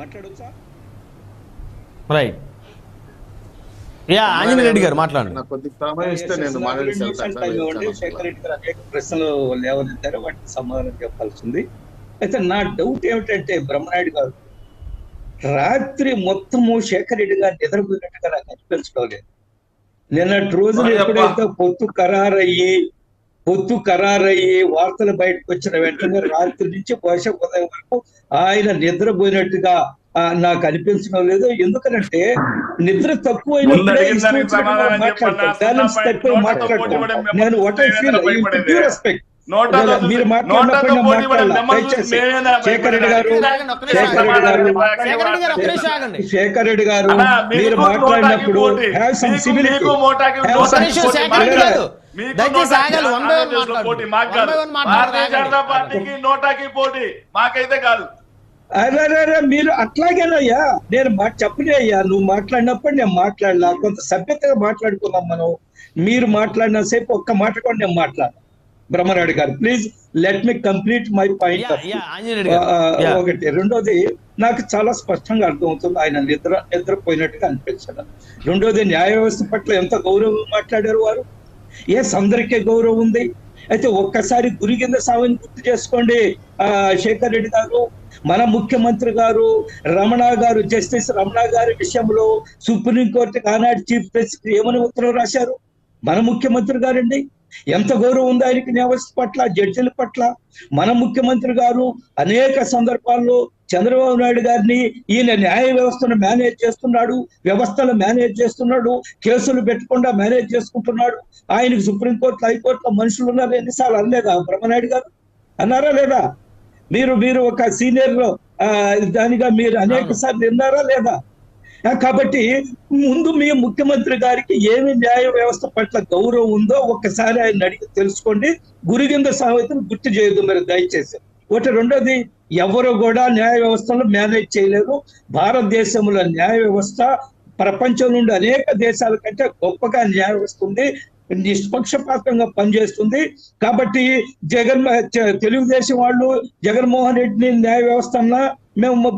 మాట్లాడొచ్చా? Right. Yeah Anjaneya Reddy గారు మాట్లాడండి. శేఖర్ రెడ్డి గారు అనేక ప్రశ్నలు లేవనెత్తారు, వాటికి సమాధానం చెప్పాల్సింది. అయితే నా డౌట్ ఏమిటంటే బ్రహ్మనాయుడు గారు రాత్రి మొత్తము శేఖర్ రెడ్డి గారు నిద్రపోయినట్టుగా నాకు అనిపించడం లేదు. నిన్నటి రోజున ఎప్పుడైతే పొత్తు ఖరారయ్యి వార్తలు బయటకు వచ్చిన వెంటనే రాత్రి నుంచి బహుశా ఉదయం వరకు ఆయన నిద్రపోయినట్టుగా నాకు అనిపించడం లేదు. ఎందుకనంటే నిద్ర తక్కువైనప్పుడే బ్యాలెన్స్ తక్కువ మాట్లాడతాను నేను. What I feel due respect మీరు మాట్లాడినప్పుడు శేఖర్ రెడ్డి గారు మీరు మాట్లాడినప్పుడు హ్యావ్ సమ్ సివిలిటీ. దయచేసి ఆగాలి. అరే మీరు అట్లాగేనయ్యా, నేను చెప్పలే అయ్యా. నువ్వు మాట్లాడినప్పుడు నేను మాట్లాడలా, కొంత సభ్యతగా మాట్లాడుకున్నాం మనం. మీరు మాట్లాడిన సేపు ఒక్క మాట కూడా నేను మాట్లాడాను. బ్రహ్మనాయుడు గారు please let me complete my point. ఒకటి. రెండోది, నాకు చాలా స్పష్టంగా అర్థమవుతుంది ఆయన నిద్రపోయినట్టుగా అనిపించడం. రెండోది, న్యాయ వ్యవస్థ పట్ల ఎంత గౌరవం మాట్లాడారు వారు. అందరికీ గౌరవం ఉంది. అయితే ఒక్కసారి గురిగింద సాగుని గుర్తు చేసుకోండి. శేఖర్ రెడ్డి గారు, మన ముఖ్యమంత్రి గారు జస్టిస్ రమణ గారి విషయంలో సుప్రీంకోర్టుకి ఆనాడు చీఫ్ జస్టిస్ ఏమని ఉత్తరం రాశారు? మన ముఖ్యమంత్రి గారండి. ఎంత గౌరవం ఉంది ఆయనకి న్యాయ వ్యవస్థ పట్ల, జడ్జిల పట్ల. మన ముఖ్యమంత్రి గారు అనేక సందర్భాల్లో చంద్రబాబు నాయుడు గారిని ఈయన న్యాయ వ్యవస్థను మేనేజ్ చేస్తున్నాడు, వ్యవస్థలు మేనేజ్ చేస్తున్నాడు, కేసులు పెట్టకుండా మేనేజ్ చేసుకుంటున్నాడు. ఆయనకు సుప్రీంకోర్టు హైకోర్టులో మనుషులు ఉన్నారు ఎన్నిసార్లు అనలేదా బ్రహ్మనాయుడు గారు? అన్నారా లేదా? మీరు ఒక సీనియర్ దానిగా మీరు అనేక సార్లు విన్నారా లేదా? కాబట్టి ముందు మీ ముఖ్యమంత్రి గారికి ఏమి న్యాయ వ్యవస్థ పట్ల గౌరవం ఉందో ఒక్కసారి ఆయన అడిగి తెలుసుకోండి. గురిగింద సామెతను గుర్తు చేయదు మరి దయచేసి. రెండోది, ఎవరు కూడా న్యాయ వ్యవస్థను మేనేజ్ చేయలేరు. భారతదేశంలో న్యాయ వ్యవస్థ ప్రపంచం నుండి అనేక దేశాల కంటే గొప్పగా న్యాయ వ్యవస్థ ఉంది, నిష్పక్షపాతంగా పనిచేస్తుంది. కాబట్టి తెలుగుదేశం వాళ్ళు జగన్మోహన్ రెడ్డిని న్యాయ వ్యవస్థ అన్నా, మేము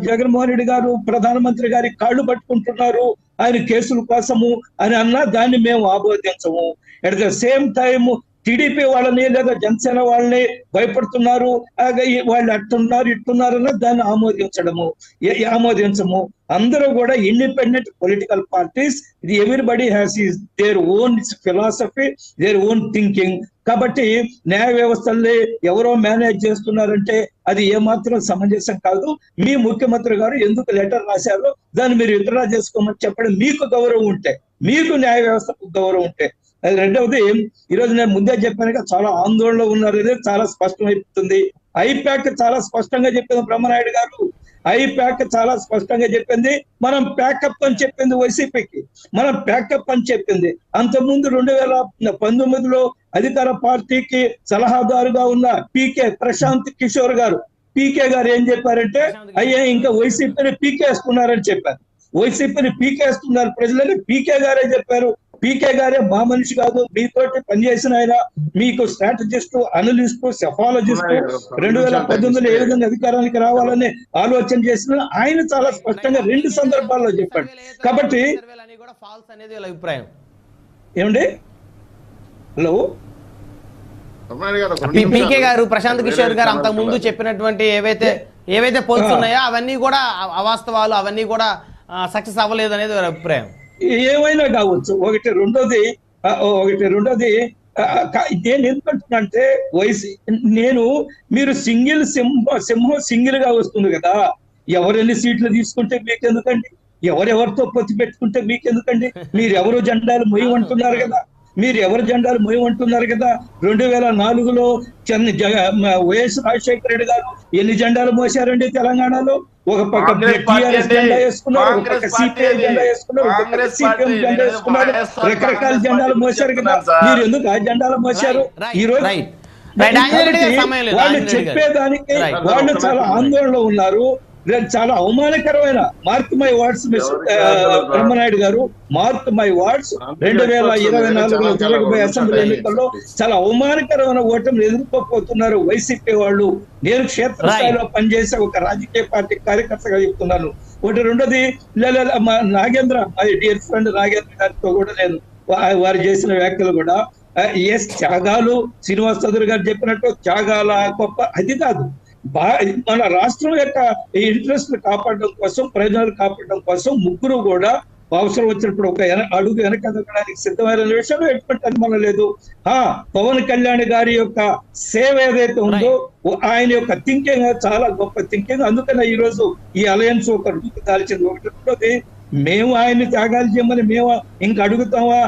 జగన్మోహన్ రెడ్డి గారు ప్రధానమంత్రి గారి కాళ్ళు పట్టుకుంటున్నారు ఆయన కేసుల కోసము అని అన్నా దాన్ని మేము ఆమోదించము. At the same time TDP వాళ్ళని లేదా జనసేన వాళ్ళని భయపడుతున్నారు, వాళ్ళు అట్టున్నారు ఇట్టున్నారన్న దాన్ని ఆమోదించము. అందరూ కూడా independent political parties. Everybody has their own philosophy, their own thinking. కాబట్టి న్యాయ వ్యవస్థల్ని ఎవరో మేనేజ్ చేస్తున్నారంటే అది ఏమాత్రం సమంజసం కాదు. మీ ముఖ్యమంత్రి గారు ఎందుకు లెటర్ రాశారో దాన్ని మీరు విత్డ్రా చేసుకోమని చెప్పడం మీకు గౌరవం ఉంటే, మీకు న్యాయ వ్యవస్థకు గౌరవం ఉంటే. అది రెండవది, ఈరోజు నేను ముందే చెప్పాను చాలా ఆందోళనలో ఉన్నారు అనేది చాలా స్పష్టమైపోతుంది. ఐప్యాక్ చాలా స్పష్టంగా చెప్పింది బ్రహ్మనాయుడు గారు. ఐప్యాక్ చాలా స్పష్టంగా చెప్పింది. మనం ప్యాకప్ అని చెప్పింది వైసీపీకి, మనం ప్యాకప్ అని చెప్పింది. అంతకుముందు 2019లో అధికార పార్టీకి సలహాదారుగా ఉన్న ప్రశాంత్ కిషోర్ గారు, పీకే గారు ఏం చెప్పారంటే అయ్యా ఇంకా వైసీపీని పీకేస్తున్నారని చెప్పారు. వైసీపీని పీకేస్తున్నారు ప్రజలని పీకే గారే చెప్పారు. పీకే గారే మా మనిషి కాదు, మీతోటి పనిచేసిన ఆయన, మీకు స్ట్రాటజిస్ట్, అనలిస్ట్, సెఫాలజిస్ట్, 2019లో ఏ విధంగా అధికారానికి రావాలని ఆలోచన చేసిన ఆయన చాలా స్పష్టంగా 2 సందర్భాల్లో చెప్పాడు. కాబట్టి ఏమండి, హలో, పీకే గారు, ప్రశాంత్ కిషోర్ గారు అంతకు ముందు చెప్పినటువంటి ఏవైతే పోల్స్ ఉన్నాయో అవన్నీ కూడా అవాస్తవాలు, అవన్నీ కూడా సక్సెస్ అవ్వలేదు అనేది వారి అభిప్రాయం. ఏమైనా కావచ్చు. రెండోది నేను ఎందుకంటున్నానంటే మీరు సింహం సింగిల్ గా వస్తుంది కదా. ఎవరెన్ని సీట్లు తీసుకుంటే మీకెందుకండి, ఎవరెవరితో పొత్తు పెట్టుకుంటే మీకెందుకండి? మీరు ఎవరు జెండాలు మొయ్యమంటున్నారు కదా, 2004లో వైఎస్ రాజశేఖర రెడ్డి గారు ఎన్ని జెండాలు మోసారండి తెలంగాణలో? ఒక పక్క టీఆర్ఎస్ జెండా వేసుకున్నారు, ఒక పక్క సిపిఐ జెండా వేసుకున్నారు, ఒక పక్క సిపిఎం జెండా వేసుకున్నారు. రకరకాల జెండాలు మోసారు కదా. మీరు ఎందుకు ఆ జెండాలు మోసారు? ఈ రోజు వాళ్ళు చెప్పేదానికి వాళ్ళు చాలా ఆందోళనలో ఉన్నారు. చాలా అవమానకరమైన మార్క్ మై వర్డ్స్ బ్రహ్మనాయుడు గారు, మార్క్ మై వర్డ్స్ 2024లో జరగబోయే అసెంబ్లీ ఎన్నికల్లో చాలా అవమానకరమైన ఓటమిని ఎదుర్కోపోతున్నారు వైసీపీ వాళ్ళు. నేను క్షేత్రస్థాయిలో పనిచేసే ఒక రాజకీయ పార్టీ కార్యకర్తగా చెప్తున్నాను. ఒకటి రెండోది మా Nagendra, my dear friend Nagendra గారితో కూడా నేను వారు చేసిన వ్యాఖ్యలు కూడా త్యాగాలు శ్రీనివాస్ చౌదరి గారు చెప్పినట్టు త్యాగాల గొప్ప అది కాదు. మన రాష్ట్రం యొక్క ఇంట్రెస్ట్ కాపాడడం కోసం, ప్రయోజనాలు కాపాడడం కోసం ముగ్గురు కూడా అవసరం వచ్చినప్పుడు ఒక అడుగు వెనక ఎదగడానికి సిద్ధమైన విషయంలో ఎటువంటి అనుమానం లేదు. పవన్ కళ్యాణ్ గారి యొక్క సేవ ఏదైతే ఉందో ఆయన యొక్క థింకింగ్ చాలా గొప్ప థింకింగ్. అందుకనే ఈ రోజు ఈ అలయన్స్ ఒక రూపు దాల్చింది. ఒకటి మేము ఆయన్ని త్యాగాలు చేయమని మేము ఇంకా అడుగుతామా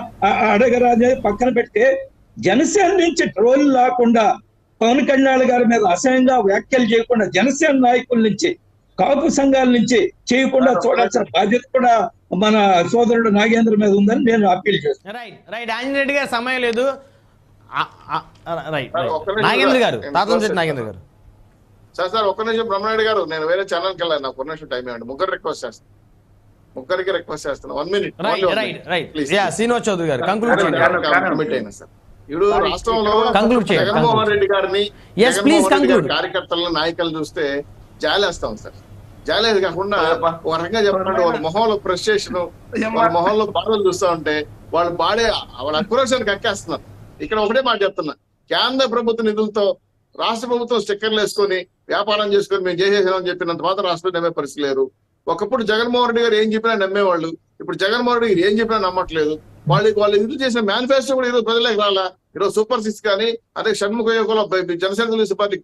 అడగరాజే పక్కన పెడితే, జనసేన నుంచి ట్రోల్ లేకుండా పవన్ కళ్యాణ్ గారి మీద అసహ్యంగా వ్యాఖ్యలు చేయకుండా, జనసేన నాయకుల నుంచి కాపు సంఘాల నుంచి చేయకుండా చూడాల్సిన బాధ్యత కూడా మన సోదరుడు నాగేంద్ర మీద ఉందని నేను అప్పీల్ చేస్తాను. రైట్ ఆంజనేయుడు గారు సమయం లేదు. నాగేంద్ర గారు, నాగేంద్ర గారు సార్ ఒక్క నిమిషం. బ్రహ్మనాయుడు గారు, నేను వేరే ఛానల్కి వెళ్ళాను, నాకు 1 నిమిషం టైం ఇవ్వండి. ముగ్గురికి రిక్వెస్ట్ చేస్తాను. 1 minute. శ్రీనివాస్ చౌదరి గారు కంక్లూడ్ అయినా సార్, ఇప్పుడు రాష్ట్రంలో జగన్మోహన్ రెడ్డి గారిని కార్యకర్తలను నాయకులు చూస్తే జాలేస్తాం సార్. జాలేదు కాకుండా ఒక రకంగా చెప్పాలంటే వాళ్ళ మొహంలో ఫ్రస్ట్రేషన్, వాళ్ళ మొహంలో బాధలు చూస్తూ ఉంటే వాళ్ళు వాళ్ళ అక్రోషాన్ని కక్కేస్తున్నారు. ఇక్కడ ఒకటే మాట చెప్తున్నా, కేంద్ర ప్రభుత్వ నిధులతో రాష్ట్ర ప్రభుత్వం స్టిక్కర్లు వేసుకొని వ్యాపారం చేసుకొని మేము చేసేసామని చెప్పినంత మాత్రం రాష్ట్రంలో నమ్మే పరిస్థితి లేరు. ఒకప్పుడు జగన్మోహన్ రెడ్డి గారు ఏం చెప్పినా నమ్మేవాళ్ళు, ఇప్పుడు జగన్మోహన్ రెడ్డి గారు ఏం చెప్పినా నమ్మట్లేదు. వాళ్ళు ఇది చేసిన మేనిఫెస్టో కూడా ఈరోజు ప్రజలకు రాలా. ఈరోజు సూపర్ 6 కానీ అదే షణ్ముఖ యోగంలో జనసేన తెలుగు పార్టీకి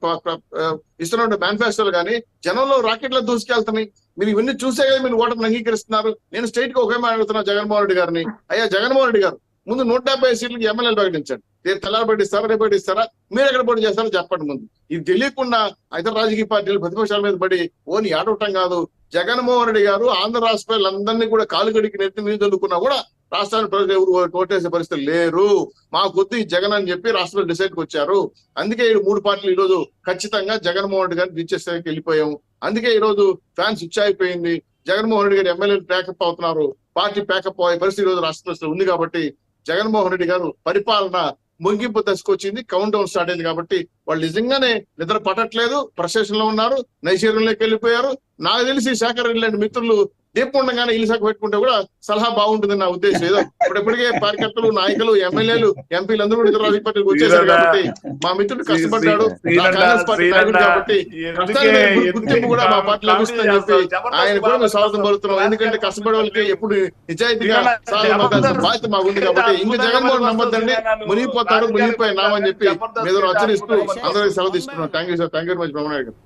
ఇస్తున్న మేనిఫెస్టోలు కానీ జనంలో రాకెట్లో దూసుకెళ్తున్నాయి. మీరు ఇవన్నీ చూసే కదా మీరు ఓటమిని అంగీకరిస్తున్నారు. నేను స్ట్రైట్ గా ఒకే అడుగుతున్నా జగన్మోహన్ రెడ్డి గారిని, అయ్యా జగన్మోహన్ రెడ్డి గారు ముందు 170 సీట్లకి ఎమ్మెల్యేలు ప్రకటించండి. తెల్లారి పెట్టిస్తారా, రేపు పెట్టిస్తారా, మీరు ఎక్కడ పోటీ చేస్తారో చెప్పండి ముందు. ఇది తెలియకుండా ఇతర రాజకీయ పార్టీలు ప్రతిపక్షాల మీద పడి ఓని ఆడవటం కాదు. జగన్మోహన్ రెడ్డి గారు ఆంధ్ర రాష్ట్ర ప్రజలందరినీ కూడా కాలుగడికి నెత్తి చదువుకున్నా కూడా రాష్ట్రాన్ని ప్రజలు ఎవరు ఓటేసే పరిస్థితులు లేరు. మా కొద్ది జగన్ అని చెప్పి రాష్ట్రంలో డిసైడ్కి వచ్చారు. అందుకే 3 పార్టీలు ఈ రోజు ఖచ్చితంగా జగన్మోహన్ రెడ్డి గారిని దించేసేకి వెళ్ళిపోయాం. అందుకే ఈ రోజు ఫ్యాన్స్ అయిపోయింది. జగన్మోహన్ రెడ్డి గారు ఎమ్మెల్యేలు ప్యాకప్ అవుతున్నారు, పార్టీ ప్యాకప్ అయ్యే పరిస్థితి ఈ రోజు రాష్ట్ర పరిస్థితులు ఉంది. కాబట్టి జగన్మోహన్ రెడ్డి గారు పరిపాలన ముగింపు దశకొచ్చింది, కౌంట్ డౌన్ స్టార్ట్ అయింది. కాబట్టి వాళ్ళు నిజంగానే నిద్ర పట్టట్లేదు, ఫ్రస్ట్రేషన్ లో ఉన్నారు, నైజీరియాలోకి వెళ్ళిపోయారు. నాకు తెలిసి శేఖర్ రెడ్డి లాంటి మిత్రులు దీపం ఉండగానే ఇల్లు శాఖ పెట్టుకుంటే కూడా సలహా బాగుంటుంది నా ఉద్దేశం. ఏదో ఇప్పటికే కార్యకర్తలు, నాయకులు, ఎమ్మెల్యేలు, ఎంపీలు అందరూ కూడా ఇతర రాజకీయ పార్టీలకు వచ్చేసారు. కాబట్టి మా మిత్రుడు కష్టపడ్డాడు, కాంగ్రెస్ పార్టీ నాయకుడు కాబట్టి గుర్తింపు కూడా మా పార్టీలో లభిస్తుందని చెప్పి ఆయన కూడా మేము స్వాగతం పలుకుతున్నాం. ఎందుకంటే కష్టపడే వాళ్ళకి ఎప్పుడు నిజాయితీగా బాధ్యత మాకు ఉంది. కాబట్టి ఇంకా జగన్మోహన్ నమ్మద్దండి, మునిగిపోతాడు, మునిగిపోయినామని చెప్పి మీద హెచ్చరిస్తూ అందరికీ సెలవు తీసుకున్నాం. Thank you sir. Thank you very much Brahmanaidu గారు.